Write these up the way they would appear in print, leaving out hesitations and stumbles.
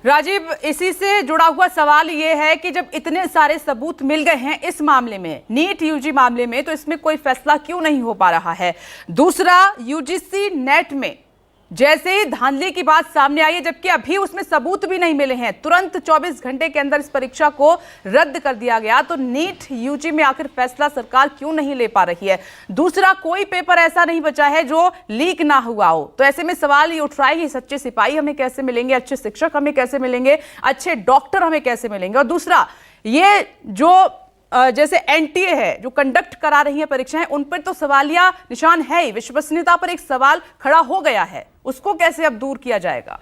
राजीव, इसी से जुड़ा हुआ सवाल ये है कि जब इतने सारे सबूत मिल गए हैं इस मामले में, नीट यूजी मामले में, तो इसमें कोई फैसला क्यों नहीं हो पा रहा है? दूसरा, यूजीसी नेट में जैसे ही धांधली की बात सामने आई है, जबकि अभी उसमें सबूत भी नहीं मिले हैं, तुरंत 24 घंटे के अंदर इस परीक्षा को रद्द कर दिया गया, तो नीट यूजी में आखिर फैसला सरकार क्यों नहीं ले पा रही है? दूसरा, कोई पेपर ऐसा नहीं बचा है जो लीक ना हुआ हो, तो ऐसे में सवाल ये उठ रहा है कि सच्चे सिपाही हमें कैसे मिलेंगे, अच्छे शिक्षक हमें कैसे मिलेंगे, अच्छे डॉक्टर हमें कैसे मिलेंगे? और दूसरा, ये जो जैसे एनटीए है जो कंडक्ट करा रही है परीक्षाएं, उन पर तो सवालिया निशान है ही, विश्वसनीयता पर एक सवाल खड़ा हो गया है, उसको कैसे अब दूर किया जाएगा?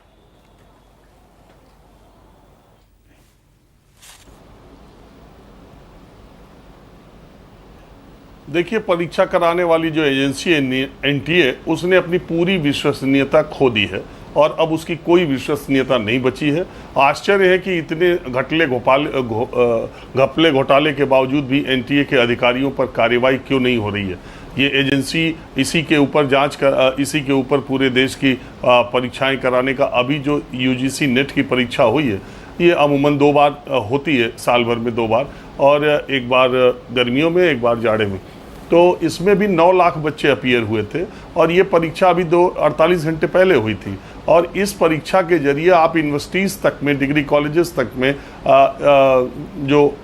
देखिए, परीक्षा कराने वाली जो एजेंसी है एनटीए, उसने अपनी पूरी विश्वसनीयता खो दी है और अब उसकी कोई विश्वसनीयता नहीं बची है। आश्चर्य है कि इतने घपले घोटाले के बावजूद भी एनटीए के अधिकारियों पर कार्रवाई क्यों नहीं हो रही है। ये एजेंसी इसी के ऊपर इसी के ऊपर पूरे देश की परीक्षाएं कराने का, अभी जो यूजीसी नेट की परीक्षा हुई है, ये अमूमन 2 बार होती है, साल भर में 2 बार, और एक बार गर्मियों में, एक बार जाड़े में। तो इसमें भी 9 लाख बच्चे अपीयर हुए थे और ये परीक्षा अभी 48 घंटे पहले हुई थी। और इस परीक्षा के जरिए आप यूनिवर्सिटीज़ तक में, डिग्री कॉलेजेस तक में जो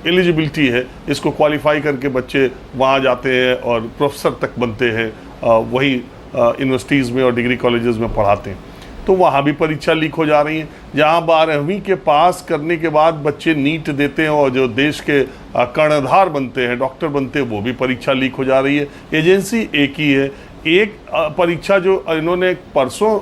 एलिजिबिलिटी है, इसको क्वालिफाई करके बच्चे वहाँ जाते हैं और प्रोफेसर तक बनते हैं, वही यूनिवर्सिटीज़ में और डिग्री कॉलेजेस में पढ़ाते हैं। तो वहाँ भी परीक्षा लीक हो जा रही है। जहाँ 12वीं के पास करने के बाद बच्चे नीट देते हैं और जो देश के कर्णधार बनते हैं, डॉक्टर बनते हैं, वो भी परीक्षा लीक हो जा रही है। एजेंसी एक ही है। एक परीक्षा जो इन्होंने परसों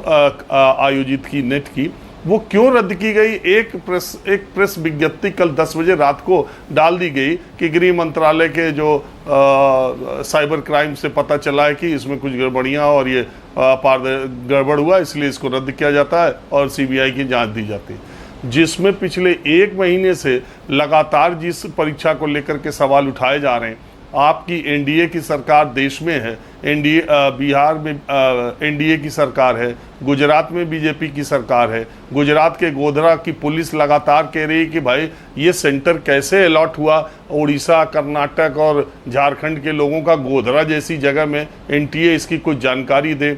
आयोजित की नेट की, वो क्यों रद्द की गई? एक प्रेस विज्ञप्ति कल 10 बजे रात को डाल दी गई कि गृह मंत्रालय के जो साइबर क्राइम से पता चला है कि इसमें कुछ गड़बड़ियाँ और ये गड़बड़ हुआ, इसलिए इसको रद्द किया जाता है और सीबीआई की जांच दी जाती है। जिसमें पिछले 1 महीने से लगातार जिस परीक्षा को लेकर के सवाल उठाए जा रहे हैं, आपकी एनडीए की सरकार देश में है, बिहार में एनडीए की सरकार है, गुजरात में बीजेपी की सरकार है। गुजरात के गोधरा की पुलिस लगातार कह रही है कि भाई ये सेंटर कैसे अलॉट हुआ? उड़ीसा, कर्नाटक और झारखंड के लोगों का गोधरा जैसी जगह में एनटीए इसकी कुछ जानकारी दे,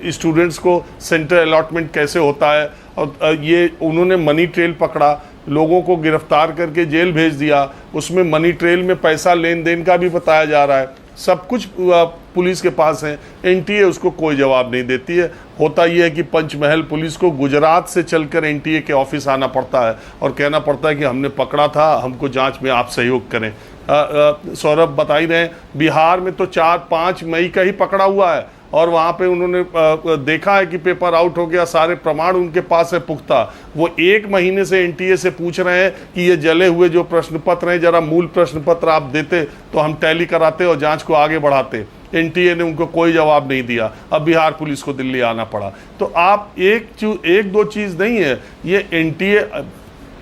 स्टूडेंट्स को सेंटर अलॉटमेंट कैसे होता है। और ये उन्होंने मनी ट्रेल पकड़ा, लोगों को गिरफ्तार करके जेल भेज दिया, उसमें मनी ट्रेल में पैसा लेन देन का भी बताया जा रहा है। सब कुछ पुलिस के पास है, एनटीए उसको कोई जवाब नहीं देती है। होता यह है कि पंचमहल पुलिस को गुजरात से चलकर एनटीए के ऑफिस आना पड़ता है और कहना पड़ता है कि हमने पकड़ा था, हमको जांच में आप सहयोग करें। सौरभ बता ही रहे, बिहार में तो 4-5 मई का ही पकड़ा हुआ है और वहाँ पे उन्होंने देखा है कि पेपर आउट हो गया, सारे प्रमाण उनके पास है पुख्ता। वो 1 महीने से एनटीए से पूछ रहे हैं कि ये जले हुए जो प्रश्न पत्र हैं, जरा मूल प्रश्न पत्र आप देते तो हम टैली कराते और जांच को आगे बढ़ाते। एनटीए ने उनको कोई जवाब नहीं दिया। अब बिहार पुलिस को दिल्ली आना पड़ा। तो आप एक दो चीज़ नहीं है, ये एनटीए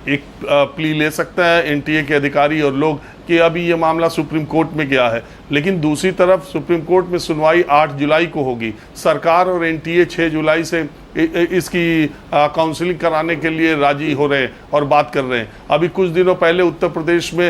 एक प्ली ले सकता है, एनटीए के अधिकारी और लोग, कि अभी ये मामला सुप्रीम कोर्ट में गया है, लेकिन दूसरी तरफ सुप्रीम कोर्ट में सुनवाई 8 जुलाई को होगी। सरकार और एनटीए 6 जुलाई से इसकी काउंसलिंग कराने के लिए राजी हो रहे हैं और बात कर रहे हैं। अभी कुछ दिनों पहले उत्तर प्रदेश में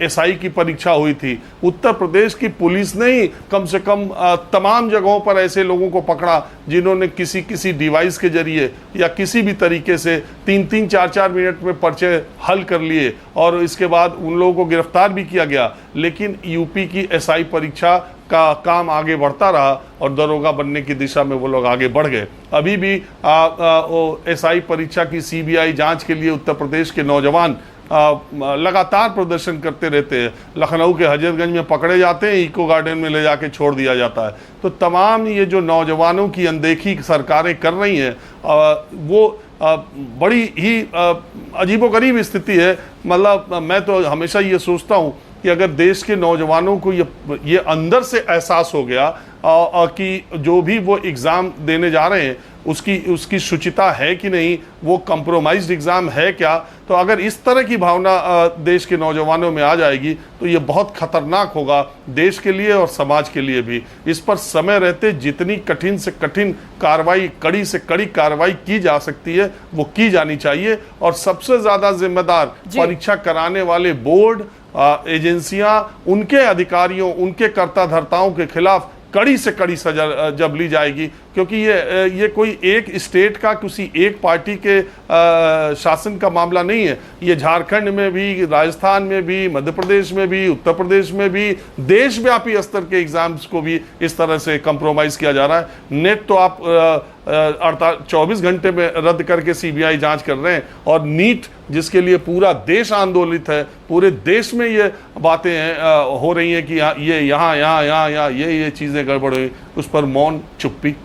एसआई की परीक्षा हुई थी। उत्तर प्रदेश की पुलिस ने ही कम से कम तमाम जगहों पर ऐसे लोगों को पकड़ा जिन्होंने किसी डिवाइस के जरिए या किसी भी तरीके से 3-3, 4-4 मिनट में पर्चे हल कर लिए और इसके बाद उन लोगों को गिरफ्तार भी किया गया। लेकिन यूपी की एसआई परीक्षा का काम आगे बढ़ता रहा और दरोगा बनने की दिशा में वो लोग आगे बढ़ गए। अभी भी एसआई परीक्षा की सीबीआई जांच के लिए उत्तर प्रदेश के नौजवान लगातार प्रदर्शन करते रहते हैं। लखनऊ के हजरतगंज में पकड़े जाते हैं, इको गार्डन में ले जाके छोड़ दिया जाता है। तो तमाम ये जो नौजवानों की अनदेखी सरकारें कर रही हैं, वो बड़ी ही अजीबोगरीब स्थिति है। मतलब मैं तो हमेशा ये सोचता हूँ कि अगर देश के नौजवानों को ये अंदर से एहसास हो गया कि जो भी वो एग्ज़ाम देने जा रहे हैं उसकी शुचिता है कि नहीं, वो कंप्रोमाइज्ड एग्ज़ाम है क्या। तो अगर इस तरह की भावना देश के नौजवानों में आ जाएगी तो ये बहुत खतरनाक होगा देश के लिए और समाज के लिए भी। इस पर समय रहते जितनी कठिन से कठिन कार्रवाई, कड़ी से कड़ी कार्रवाई की जा सकती है वो की जानी चाहिए। और सबसे ज़्यादा जिम्मेदार परीक्षा कराने वाले बोर्ड, एजेंसियां, उनके अधिकारियों, उनके कर्ता धर्ताओं के खिलाफ कड़ी से कड़ी सजा जब ली जाएगी, क्योंकि ये कोई एक स्टेट का, किसी एक पार्टी के शासन का मामला नहीं है। ये झारखंड में भी, राजस्थान में भी, मध्य प्रदेश में भी, उत्तर प्रदेश में भी, देशव्यापी स्तर के एग्जाम्स को भी इस तरह से कंप्रोमाइज किया जा रहा है। नेट तो आप 24 घंटे में रद्द करके सीबीआई जांच कर रहे हैं, और नीट जिसके लिए पूरा देश आंदोलित है, पूरे देश में ये बातें हो रही हैं कि ये यहाँ ये चीज़ें गड़बड़ हुई, उस पर मौन चुप्पी।